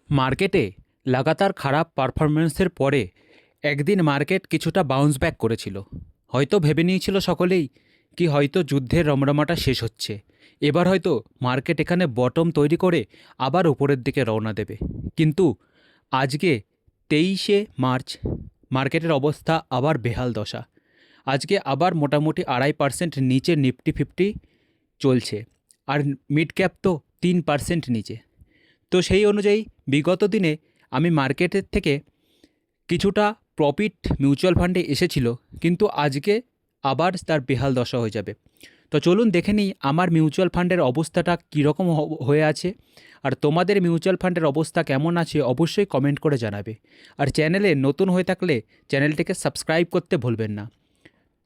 মার্কেটে লাগাতার খারাপ পারফরম্যান্সের পরে একদিন মার্কেট কিছুটা বাউন্স ব্যাক করেছিল। হয়তো ভেবে নিয়েছিল সকলেই কি হয়তো যুদ্ধের রমরমাটা শেষ হচ্ছে, এবার হয়তো মার্কেট এখানে বটম তৈরি করে আবার উপরের দিকে রওনা দেবে। কিন্তু আজকে 23শে মার্চ মার্কেটের অবস্থা আবার বেহাল দশা। আজকে আবার মোটামুটি 2.5% নিচে নিফটি ফিফটি চলছে, আর মিড ক্যাপ তো 3% নিচে। তো সেই অনুযায়ী বিগত দিনে আমি মার্কেটের থেকে কিছুটা প্রফিট মিউচুয়াল ফান্ডে এসেছিল, কিন্তু আজকে আবার তার বেহাল দশা হয়ে যাবে। তো চলুন দেখে নিই আমার মিউচুয়াল ফান্ডের অবস্থাটা কীরকম হয়ে আছে, আর তোমাদের মিউচুয়াল ফান্ডের অবস্থা কেমন আছে অবশ্যই কমেন্ট করে জানাবে। আর চ্যানেলে নতুন হয়ে থাকলে চ্যানেলটিকে সাবস্ক্রাইব করতে ভুলবেন না।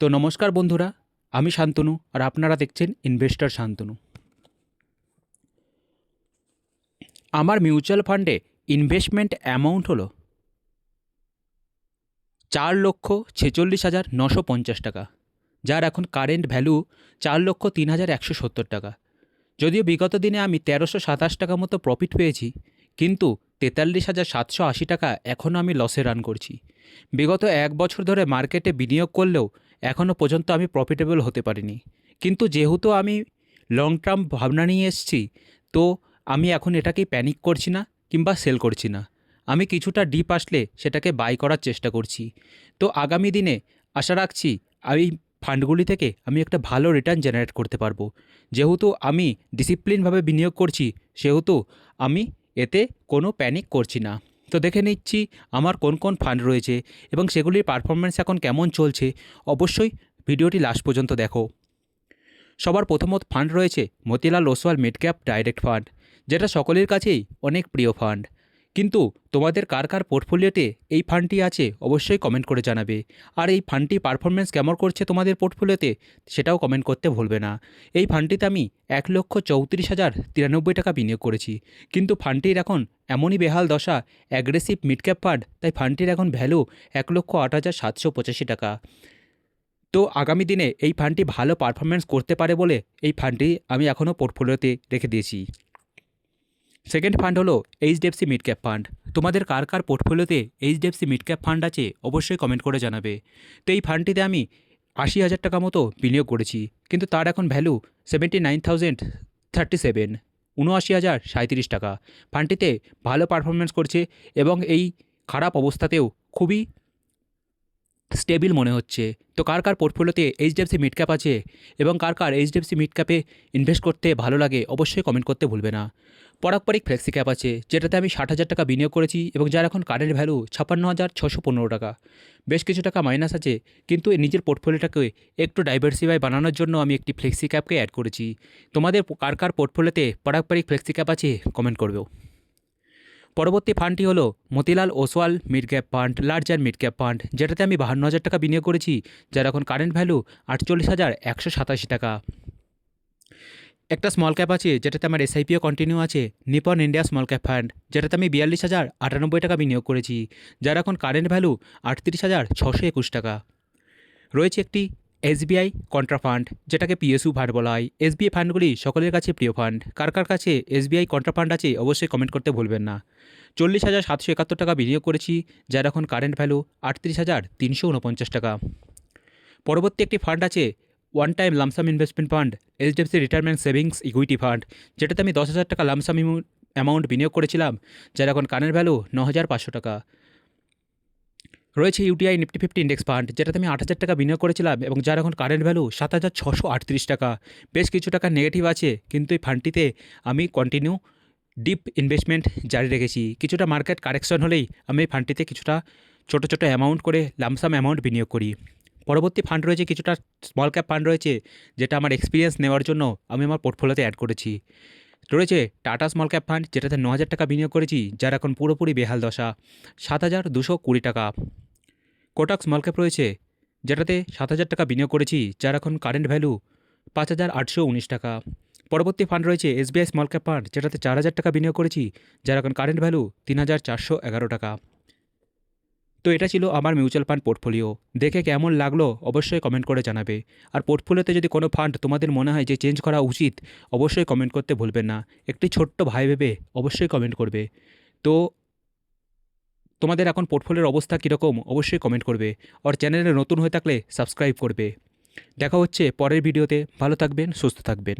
তো নমস্কার বন্ধুরা, আমি শান্তনু আর আপনারা দেখছেন ইনভেস্টর শান্তনু। আমার মিউচুয়াল ফান্ডে ইনভেস্টমেন্ট অ্যামাউন্ট হলো 4,46,950 টাকা, যার এখন কারেন্ট ভ্যালু 4,03,170 টাকা। যদিও বিগত দিনে আমি 1,327 টাকা মতো প্রফিট পেয়েছি, কিন্তু 43,780 টাকা এখনও আমি লসে রান করছি। বিগত 1 বছর ধরে মার্কেটে বিনিয়োগ করলেও এখনও পর্যন্ত আমি প্রফিটেবল হতে পারিনি। কিন্তু যেহেতু আমি লং টার্ম ভাবনা নিয়ে এসেছি, তো আমি এখন এটাকেই প্যানিক করছি না কিংবা সেল করছি না। আমি কিছুটা ডিপ আসলে সেটাকে বাই করার চেষ্টা করছি। তো আগামী দিনে আশা রাখছি এই ফান্ডগুলি থেকে আমি একটা ভালো রিটার্ন জেনারেট করতে পারবো। যেহেতু আমি ডিসিপ্লিনভাবে বিনিয়োগ করছি, সেহেতু আমি এতে কোনো প্যানিক করছি না। তো দেখে নিচ্ছি আমার কোন কোন ফান্ড রয়েছে এবং সেগুলির পারফরম্যান্স এখন কেমন চলছে। অবশ্যই ভিডিওটি লাস্ট পর্যন্ত দেখো। সবার প্রথমত ফান্ড রয়েছে Motilal Oswal mid cap direct fund, যেটা সকলের কাছেই অনেক প্রিয় ফান্ড। কিন্তু তোমাদের কার কার পোর্টফোলিওতে এই ফান্ডটি আছে অবশ্যই কমেন্ট করে জানাবে। আর এই ফান্ডটি পারফরমেন্স কেমন করছে তোমাদের পোর্টফোলিওতে সেটাও কমেন্ট করতে ভুলবে না। এই ফান্ডটিতে আমি 1,34,093 টাকা বিনিয়োগ করেছি, কিন্তু ফান্ডটির এখন এমনই বেহাল দশা, অ্যাগ্রেসিভ মিড ক্যাপ ফান্ড, তাই ফান্ডটির এখন ভ্যালু 1,08,785 টাকা। তো আগামী দিনে এই ফান্ডটি ভালো পারফরমেন্স করতে পারে বলে এই ফান্ডটি আমি এখনও পোর্টফোলিওতে রেখে দিয়েছি। সেকেন্ড ফান্ড হলো এইচডিএফসি মিড ক্যাপ ফান্ড। তোমাদের কার কার পোর্টফোলিওতে এইচডিএফসি মিড ক্যাপ ফান্ড আছে অবশ্যই কমেন্ট করে জানাবে। তো এই ফান্ডটিতে আমি 80,000 টাকা মতো বিনিয়োগ করেছি, কিন্তু তার এখন ভ্যালু 79,037, 79,037 টাকা। ফান্ডটিতে ভালো পারফরমেন্স করছে এবং এই খারাপ অবস্থাতেও খুবই স্টেবিল মনে হচ্ছে। তো কার কার পোর্টফোলিওতে এইচডিএফসি মিড ক্যাপ আছে এবং কার কার এইচডিএফসি মিড ক্যাপে ইনভেস্ট করতে ভালো লাগে অবশ্যই কমেন্ট করতে ভুলবে না। পারস্পরিক ফ্লেক্সি ক্যাপ আছে, যেটাতে আমি 60,000 টাকা বিনিয়োগ করেছি এবং যার এখন কারেন্ট ভ্যালু 56,615 টাকা। বেশ কিছু টাকা মাইনাস আছে, কিন্তু নিজের পোর্টফোলিওটাকে একটু ডাইভার্সিফাই বানানোর জন্য আমি একটি ফ্লেক্সি ক্যাপকে অ্যাড করেছি। তোমাদের কার কার পোর্টফোলিওতে পারস্পরিক ফ্লেক্সি ক্যাপ আছে কমেন্ট করবেও। পরবর্তী ফান্ডটি হলো Motilal Oswal mid cap fund, large and mid cap fund, যেটাতে আমি 52,000 টাকা বিনিয়োগ করেছি, যার এখন কারেন্ট ভ্যালু 48,187 টাকা। একটা স্মল ক্যাপ আছে, যেটাতে আমার এসআইপিও কন্টিনিউ আছে, Nipon India small cap fund, যেটাতে আমি 42,098 টাকা বিনিয়োগ করেছি, যার এখন কারেন্ট ভ্যালু 38,621 টাকা। রয়েছে একটি এসবিআই কন্ট্রা ফান্ড, যেটাকে পিএসইউ ফান্ড বলা হয়। এসবিআই ফান্ডগুলি সকলের কাছে প্রিয় ফান্ড। কার কার কাছে এসবিআই কন্ট্রা ফান্ড আছে অবশ্যই কমেন্ট করতে ভুলবেন না। 40,771 টাকা বিনিয়োগ করেছি, যার এখন কারেন্ট ভ্যালু 38,349 টাকা। পরবর্তী একটি ফান্ড আছে one time lump sum investment fund, HDFC retirement savings equity fund, যেটাতে আমি 10,000 টাকা লামসাম অ্যামাউন্ট বিনিয়োগ করেছিলাম, যার এখন কারেন্ট ভ্যালু 9,500 টাকা। রয়েছে UTI Nifty fifty index fund, যেটাতে আমি 8,000 টাকা বিনিয়োগ করেছিলাম এবং যার এখন কারেন্ট ভ্যালু 7,638 টাকা। বেশ কিছু টাকা নেগেটিভ আছে, কিন্তু এই ফান্ডটিতে আমি কন্টিনিউ ডিপ ইনভেস্টমেন্ট জারি রেখেছি। কিছুটা মার্কেট কারেকশন হলেই আমি এই ফান্ডটিতে কিছুটা ছোটো ছোটো অ্যামাউন্ট করে লামসাম অ্যামাউন্ট বিনিয়োগ করি। পরবর্তী ফান্ড রয়েছে কিছুটা স্মল ক্যাপ ফান্ড রয়েছে, যেটা আমার এক্সপিরিয়েন্স নেওয়ার জন্য আমি আমার পোর্টফোলিওতে অ্যাড করেছি। রয়েছে টাটা স্মল ক্যাপ ফান্ড, যেটাতে 9,000 টাকা বিনিয়োগ করেছি, যার এখন পুরোপুরি বেহাল দশা, 7,220 টাকা। কোটাক স্মল ক্যাপ রয়েছে, যেটাতে 7,000 টাকা বিনিয়োগ করেছি, যার এখন কারেন্ট ভ্যালু 5,819 টাকা। পরবর্তী ফান্ড রয়েছে এসবিআই স্মল ক্যাপ ফান্ড, যেটাতে 4,000 টাকা বিনিয়োগ করেছি, যার এখন কারেন্ট ভ্যালু 3,411 টাকা। তো এটা ছিল আমার মিউচুয়াল ফান্ড পোর্টফোলিও। দেখে কেমন লাগলো অবশ্যই কমেন্ট করে জানাবে। আর পোর্টফোলিওতে যদি কোনো ফান্ড তোমাদের মনে হয় যে চেঞ্জ করা উচিত, অবশ্যই কমেন্ট করতে ভুলবেন না। একটি ছোট্ট ভাই ভেবে অবশ্যই কমেন্ট করবে। তো তোমাদের এখন পোর্টফোলিওর অবস্থা কীরকম অবশ্যই কমেন্ট করবে, আর চ্যানেলে নতুন হয়ে থাকলে সাবস্ক্রাইব করবে। দেখা হচ্ছে পরের ভিডিওতে। ভালো থাকবেন, সুস্থ থাকবেন।